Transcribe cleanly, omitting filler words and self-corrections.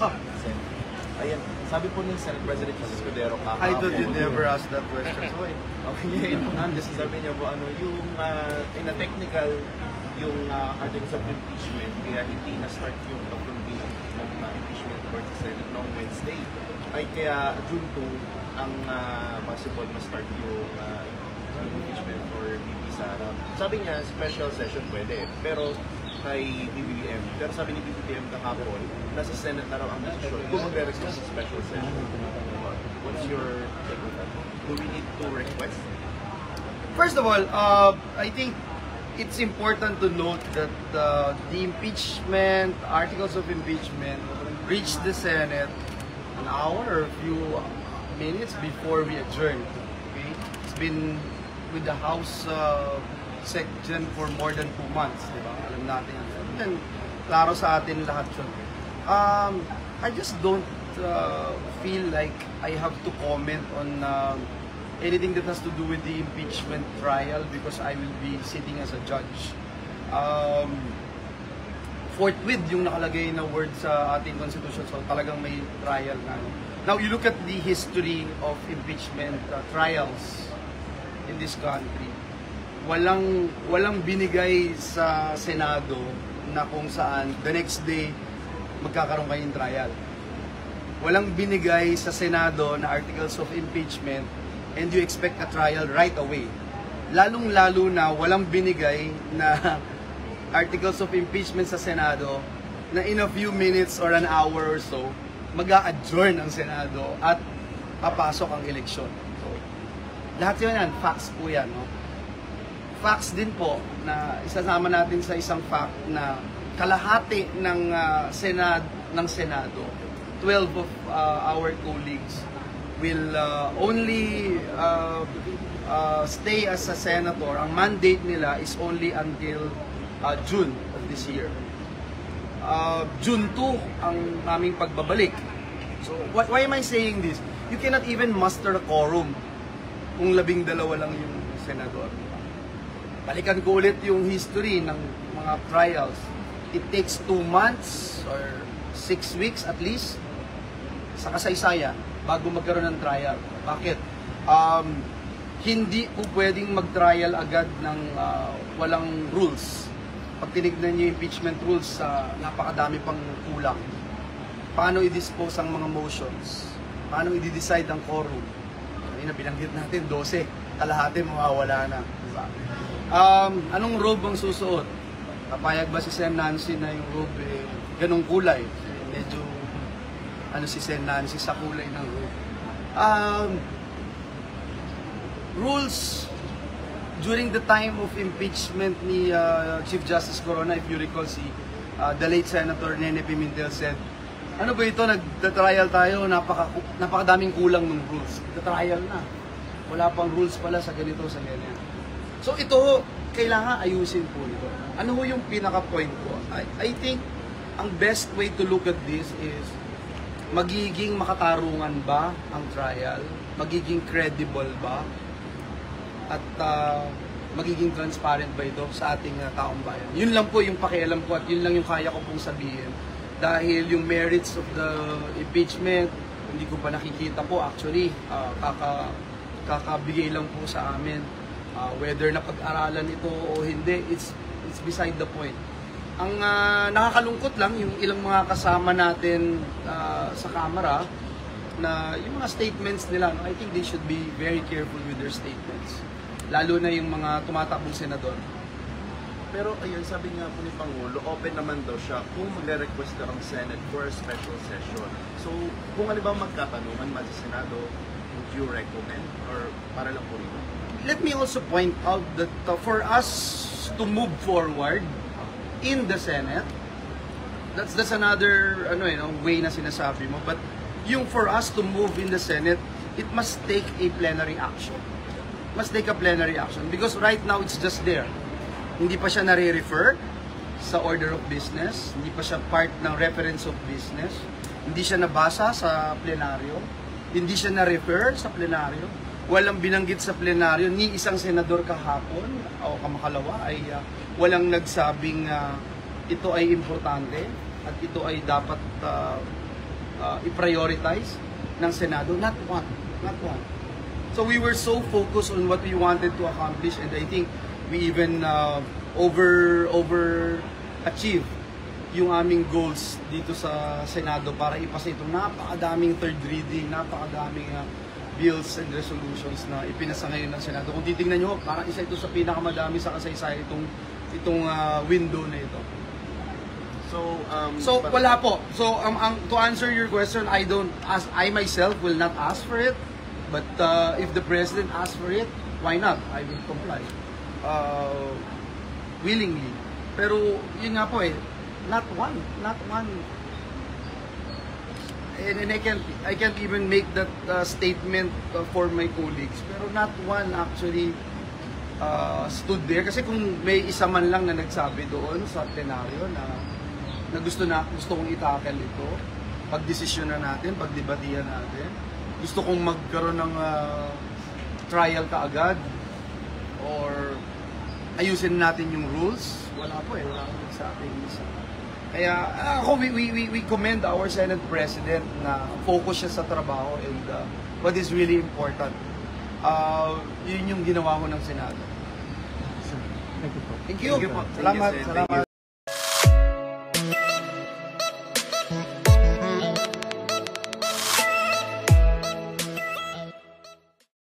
Ayan, sabi po ni Senate President Jesus Escudero kahapon. I thought you never asked that question. So, okay, sabi niya po, yung in a technical, yung articles of impeachment, kaya hindi na-start yung pag-convene ng impeachment court sa Senate noong Wednesday. Ay kaya June 2, ang possible ma-start yung impeachment for VP Sara. Sabi niya, special session pwede, pero kay BBM. Pero sabi ni BBM kahapon, nasa Senate na raw ang decision kung magre-request sa special session. What's your take on that? Do we need to request? first of all, I think it's important to note that the impeachment, articles of impeachment, reached the Senate an hour or a few minutes before we adjourned. Okay? It's been with the House section for more than 2 months, di ba? Alam natin yan. And klaro sa atin lahat yun. I just don't feel like I have to comment on anything that has to do with the impeachment trial because I will be sitting as a judge. Forthwith yung nakalagay na word sa ating constitution, so talagang may trial na. Now, you look at the history of impeachment trials in this country. Walang binigay sa Senado na kung saan the next day magkakaroon kayong trial. Walang binigay sa Senado na articles of impeachment and you expect a trial right away. Lalong-lalo na walang binigay na articles of impeachment sa Senado na in a few minutes or an hour or so, mag-a-adjourn ang Senado at papasok ang eleksyon. So, lahat yun yan, facts po yan. No? Facts din po na isasama natin sa isang fact na kalahati ng Senado, 12 of our colleagues will only stay as a senator. Ang mandate nila is only until June of this year. June 2 ang aming pagbabalik. So why am I saying this? You cannot even muster a quorum kung 12 lang yung senador. Balikan ko ulit yung history ng mga trials. It takes 2 months or 6 weeks at least sa kasaysayan bago magkaroon ng trial. Bakit? Hindi po pwedeng mag-trial agad ng walang rules. Pag tinignan niyo yung impeachment rules, napakadami pang kulang. Paano i-dispose ang mga motions? Paano i-decide ang quorum? Kanina binanggit natin, 12. Kalahati mawawala na. Diba? Anong robe ang susuot? Papayag ba si Sen. Nancy na yung robe ganong kulay? Medyo si Sen. Nancy sa kulay ng robe. Rules during the time of impeachment ni Chief Justice Corona, if you recall, the late Senator Nene Pimentel said, ano ba ito, nagta-trial tayo, napakadaming kulang ng rules. Nagta-trial na. Wala pang rules pala sa ganito, sa ganyan. So ito, kailangan ayusin po ito. Ano ho yung pinaka-point ko? I think, ang best way to look at this is, magiging makatarungan ba ang trial? Magiging credible ba? At magiging transparent ba ito sa ating taong bayan? Yun lang po yung pakialam ko at yun lang yung kaya ko pong sabihin. Dahil yung merits of the impeachment, hindi ko pa nakikita po actually. Kakabigay lang po sa amin. Whether napag-aralan ito o hindi, it's beside the point. Ang nakakalungkot lang, yung ilang mga kasama natin sa camera, na yung mga statements nila, no, I think they should be very careful with their statements. Lalo na yung mga tumatakbong senador. Pero ayun, sabi nga po ni Pangulo, open naman daw siya kung magre-request na ang Senate for a special session. So, kung halimbawa magkatanungan man sa Senado, would you recommend? Or para lang po rin? Let me also point out that for us to move forward in the Senate, that's another way na sinasabi mo. But yung for us to move in the Senate, it must take a plenary action. Must take a plenary action because right now it's just there. Hindi pa siya nare-refer sa order of business, hindi pa siya part ng reference of business, hindi siya nabasa sa plenaryo, hindi siya na-refer sa plenaryo, walang binanggit sa plenaryo, ni isang senador kahapon o kamakalawa ay walang nagsabing ito ay importante at ito ay dapat i-prioritize ng Senado? Not one. Not one. So we were so focused on what we wanted to accomplish, and I think we even overachieve yung aming goals dito sa Senado para ipasa itong napakadaming third reading, napakadaming bills and resolutions na ipinasa ngayon ng Senado. Kung titingnan nyo, parang isa ito sa pinakamadami sa kasaysayan itong window na ito. So wala po. So to answer your question, I myself will not ask for it. But if the president asks for it, why not? I will comply willingly. Pero yun nga po not one. And I can't even make that statement for my colleagues. Pero not one actually stood there. Kasi kung may isa man lang na nagsabi doon sa plenaryo na gusto kong itackle ito, pagdesisyon na natin, pagdebatihan natin, gusto kong magkaroon ng trial kaagad or ayusin natin yung rules, wala po wala akong nagsabing isa. Kaya ako, we commend our Senate President na focus siya sa trabaho and what is really important. Yun yung ginawa mo ng Senado. Thank you po. Thank you. Thank you po. Salamat. Thank you, Sen. Salamat.